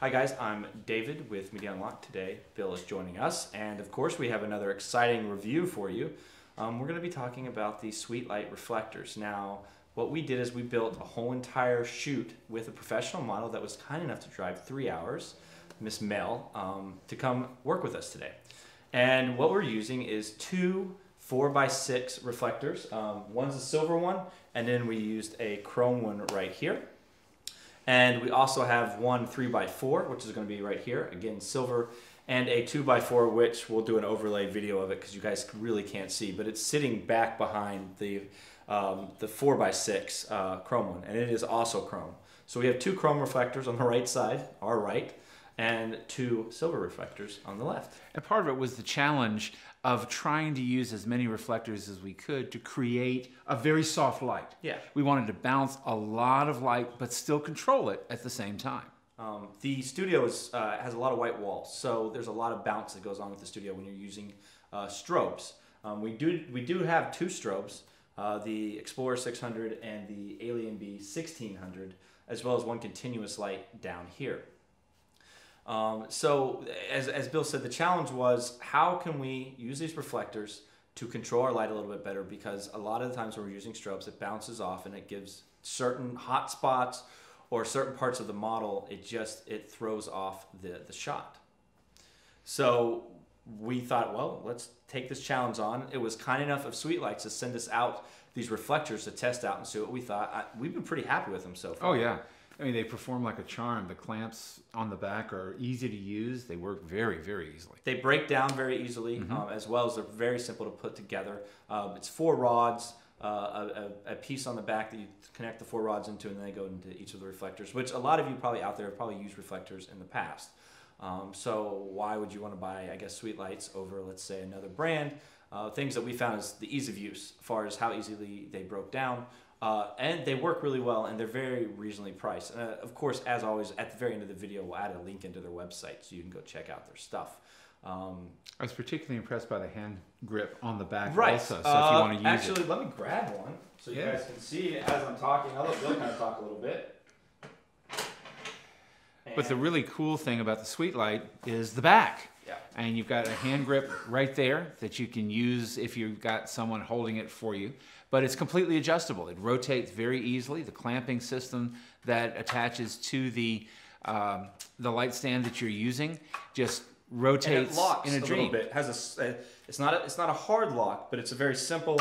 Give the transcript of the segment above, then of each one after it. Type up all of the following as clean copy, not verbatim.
Hi guys, I'm David with Media Unlocked. Today, Bill is joining us, and of course we have another exciting review for you. We're going to be talking about the SweetLight Reflectors. Now, what we did is we built a whole entire shoot with a professional model that was kind enough to drive 3 hours, Miss Mel, to come work with us today. And what we're using is two 4x6 reflectors. One's a silver one, and then we used a chrome one right here. And we also have one 3x4, which is going to be right here, again silver, and a 2x4, which we'll do an overlay video of it because you guys really can't see, but it's sitting back behind the 4x6 chrome one, and it is also chrome. So we have two chrome reflectors on the right side, our right, and two silver reflectors on the left. And part of it was the challenge of trying to use as many reflectors as we could to create a very soft light. Yeah. We wanted to bounce a lot of light, but still control it at the same time. The studio has a lot of white walls, so there's a lot of bounce that goes on with the studio when you're using strobes. We do have two strobes, the Xplor 600 and the Alienbee 1600, as well as one continuous light down here. So as Bill said, the challenge was how can we use these reflectors to control our light a little bit better, because a lot of the times when we're using strobes it bounces off and it gives certain hot spots or certain parts of the model, it throws off the shot. So we thought, well, let's take this challenge on. It was kind enough of SweetLight to send us out these reflectors to test out and see what we thought. We've been pretty happy with them so far. Oh yeah. I mean, they perform like a charm. The clamps on the back are easy to use. They work very, very easily. They break down very easily, as well as they're very simple to put together. It's 4 rods, a piece on the back that you connect the 4 rods into, and then they go into each of the reflectors, which a lot of you probably out there have probably used reflectors in the past. So why would you want to buy, I guess, SweetLights over, let's say, another brand? Things that we found is the ease of use, as far as how easily they broke down. And they work really well, and they're very reasonably priced. And of course, as always, at the very end of the video, we'll add a link into their website so you can go check out their stuff. I was particularly impressed by the hand grip on the back right. also, so if you want to use actually, it. let me grab one so you guys can see as I'm talking. I'll let Bill kind of talk a little bit. But the really cool thing about the SweetLight is the back. Yeah. And you've got a hand grip right there that you can use if you've got someone holding it for you. But it's completely adjustable. It rotates very easily. The clamping system that attaches to the light stand that you're using just rotates and it locks in a dream. Little bit. It has it's not a hard lock, but it's a very simple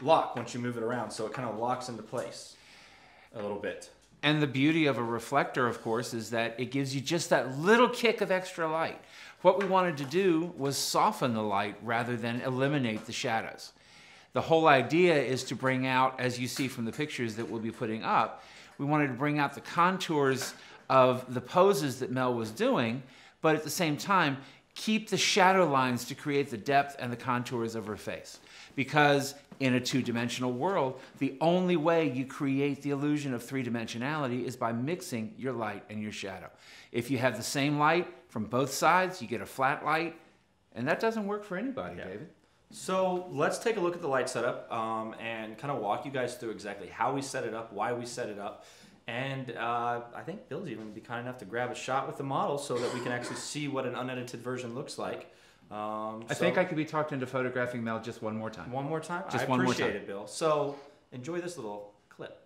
lock once you move it around. So it kind of locks into place a little bit. And the beauty of a reflector, of course, is that it gives you just that little kick of extra light. What we wanted to do was soften the light rather than eliminate the shadows. The whole idea is to bring out, as you see from the pictures that we'll be putting up, we wanted to bring out the contours of the poses that Mel was doing, but at the same time, keep the shadow lines to create the depth and the contours of her face. Because in a two-dimensional world, the only way you create the illusion of three-dimensionality is by mixing your light and your shadow. If you have the same light from both sides, you get a flat light, and that doesn't work for anybody, David. So let's take a look at the light setup and kind of walk you guys through exactly how we set it up, why we set it up, and I think Bill's even going to be kind enough to grab a shot with the model so that we can actually see what an unedited version looks like. I think I could be talked into photographing Mel just one more time. One more time? Just I one more time. appreciate it, Bill. So enjoy this little clip.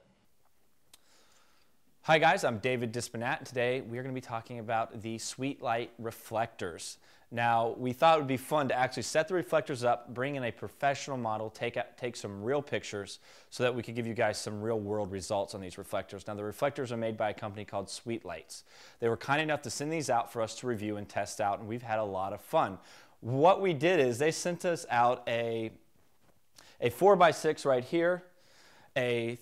Hi guys, I'm David Dispinat, and today we are going to be talking about the SweetLight Reflectors. Now, we thought it would be fun to actually set the reflectors up, bring in a professional model, take some real pictures so that we could give you guys some real world results on these reflectors. Now, the reflectors are made by a company called SweetLights. They were kind enough to send these out for us to review and test out, and we've had a lot of fun. What we did is they sent us out a 4x6 right here, a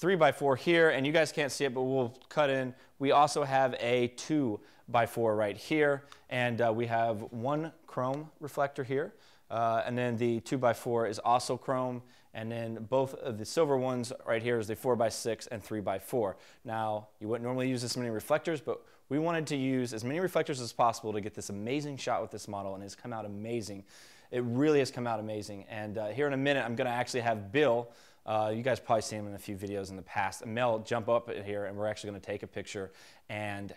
3x4 here, and you guys can't see it, but we'll cut in. We also have a 2x4 right here, and we have one chrome reflector here, and then the 2x4 is also chrome, and then both of the silver ones right here is the 4x6 and 3x4. Now, you wouldn't normally use this many reflectors, but we wanted to use as many reflectors as possible to get this amazing shot with this model, and it's come out amazing. It really has come out amazing. And here in a minute, I'm going to actually have Bill You guys probably seen him in a few videos in the past. Mel, jump up here, and we're actually going to take a picture and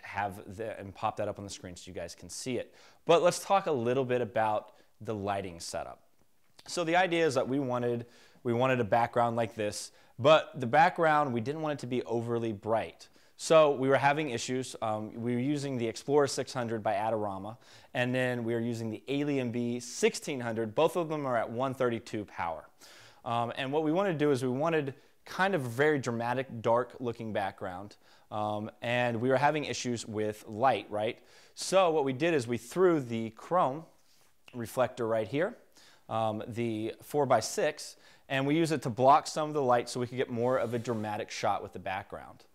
pop that up on the screen so you guys can see it. But let's talk a little bit about the lighting setup. So the idea is that we wanted a background like this, but the background, we didn't want it to be overly bright. So we were having issues. We were using the Xplor 600 by Adorama, and then we were using the Alienbee 1600. Both of them are at 132 power. And what we wanted to do is we wanted kind of a very dramatic, dark looking background. And we were having issues with light, right? So what we did is we threw the chrome reflector right here, the 4x6, and we use it to block some of the light so we could get more of a dramatic shot with the background.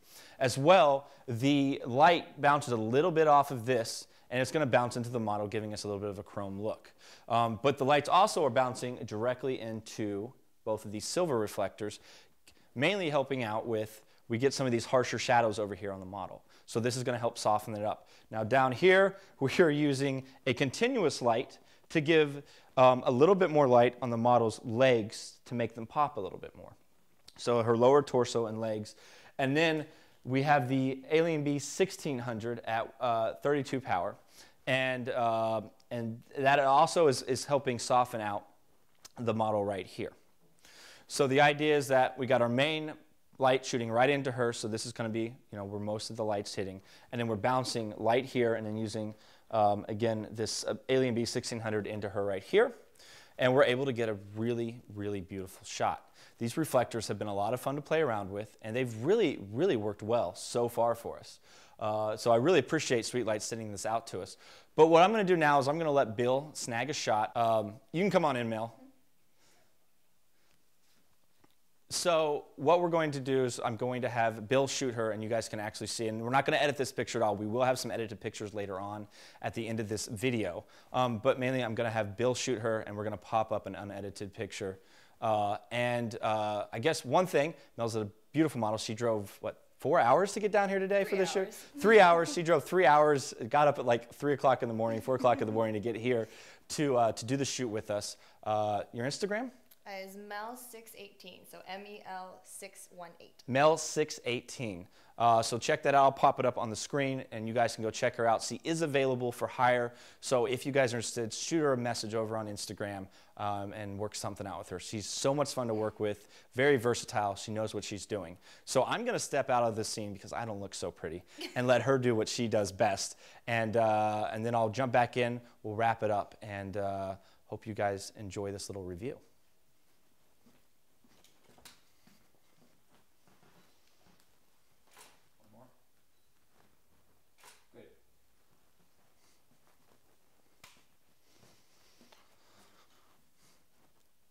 As well, the light bounces a little bit off of this, and it's going to bounce into the model, giving us a little bit of a chrome look. But the lights also are bouncing directly into both of these silver reflectors, mainly helping out with, we get some of these harsher shadows over here on the model. So this is going to help soften it up. Now down here, we're using a continuous light to give a little bit more light on the model's legs to make them pop a little bit more. So her lower torso and legs. And then we have the Alienbee 1600 at 32 power. And that also is helping soften out the model right here. So the idea is that we got our main light shooting right into her. So this is going to be, where most of the light's hitting. And then we're bouncing light here and then using, again, this Alienbee 1600 into her right here. And we're able to get a really, really beautiful shot. These reflectors have been a lot of fun to play around with, and they've really, really worked well so far for us. So I really appreciate SweetLight sending this out to us. But what I'm going to do now is I'm going to let Bill snag a shot. You can come on in, Mel. So what we're going to do is I'm going to have Bill shoot her, and you guys can actually see. And we're not going to edit this picture at all. We will have some edited pictures later on at the end of this video. But mainly I'm going to have Bill shoot her, and we're going to pop up an unedited picture. I guess one thing, Mel's a beautiful model. She drove, what, 4 hours to get down here today for this shoot? 3 hours. She drove 3 hours, got up at like 3 o'clock in the morning, 4 o'clock in the morning to get here to do the shoot with us. Your Instagram? Is Mel618, so MEL618. Mel618. So check that out. I'll pop it up on the screen, and you guys can go check her out. She is available for hire. So if you guys are interested, shoot her a message over on Instagram and work something out with her. She's so much fun to work with, very versatile. She knows what she's doing. So I'm going to step out of this scene because I don't look so pretty and let her do what she does best. And then I'll jump back in. We'll wrap it up, and hope you guys enjoy this little review.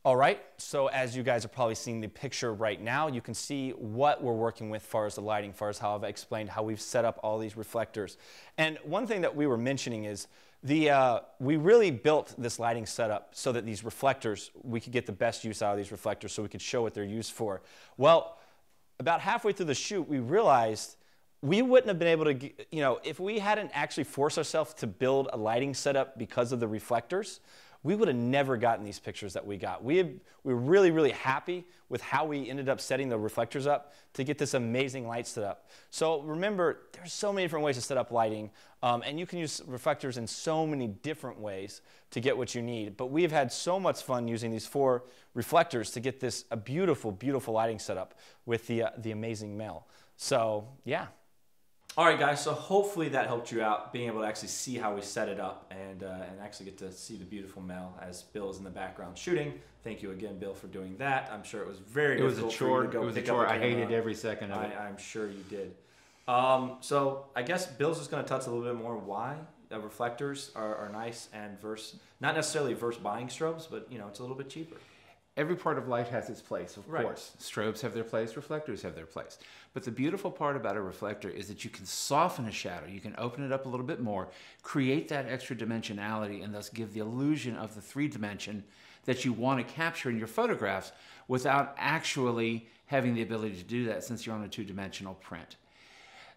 All right, so as you guys are probably seeing the picture right now, you can see what we're working with as far as the lighting, as far as how I've explained how we've set up all these reflectors. And one thing that we were mentioning is we really built this lighting setup so that these reflectors, we could get the best use out of these reflectors so we could show what they're used for. Well, about halfway through the shoot, we realized we wouldn't have been able to, if we hadn't actually forced ourselves to build a lighting setup because of the reflectors, we would have never gotten these pictures that we got. We were really, really happy with how we ended up setting the reflectors up to get this amazing light set up. So remember, there's so many different ways to set up lighting, and you can use reflectors in so many different ways to get what you need. But we've had so much fun using these 4 reflectors to get this a beautiful, beautiful lighting setup with the amazing Mel. So yeah. All right, guys, so hopefully that helped you out, being able to actually see how we set it up and actually get to see the beautiful Mel as Bill is in the background shooting. Thank you again, Bill, for doing that. I'm sure it was very difficult for you to go pick up a camera. I hated every second of it. I'm sure you did. So I guess Bill's just going to touch a little bit more why reflectors are nice and not necessarily versus buying strobes, but, it's a little bit cheaper. Every part of light has its place, of course. Strobes have their place, reflectors have their place. But the beautiful part about a reflector is that you can soften a shadow, you can open it up a little bit more, create that extra dimensionality, and thus give the illusion of the 3D that you want to capture in your photographs without actually having the ability to do that since you're on a 2-dimensional print.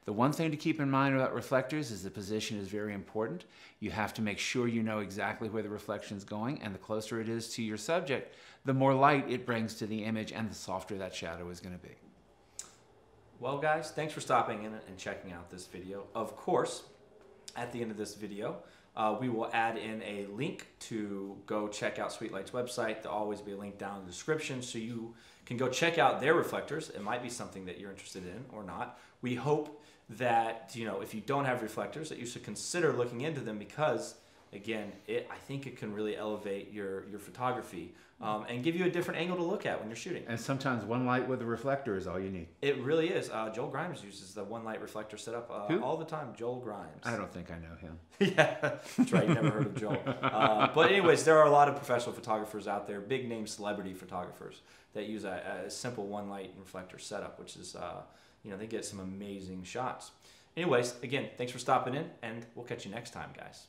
The one thing to keep in mind about reflectors is the position is very important. You have to make sure you know exactly where the reflection is going, and the closer it is to your subject, the more light it brings to the image and the softer that shadow is going to be. Well guys, thanks for stopping in and checking out this video. Of course, at the end of this video, we will add in a link to go check out SweetLight's website. There'll always be a link down in the description so you can go check out their reflectors. It might be something that you're interested in or not. We hope that, if you don't have reflectors, that you should consider looking into them because, again, I think it can really elevate your photography and give you a different angle to look at when you're shooting. And sometimes one light with a reflector is all you need. It really is. Joel Grimes uses the one light reflector setup all the time. Joel Grimes. I don't think I know him. Yeah, that's right. You never heard of Joel. But anyways, there are a lot of professional photographers out there, big name celebrity photographers that use a simple one light reflector setup, which is, they get some amazing shots. Anyways, again, thanks for stopping in, and we'll catch you next time, guys.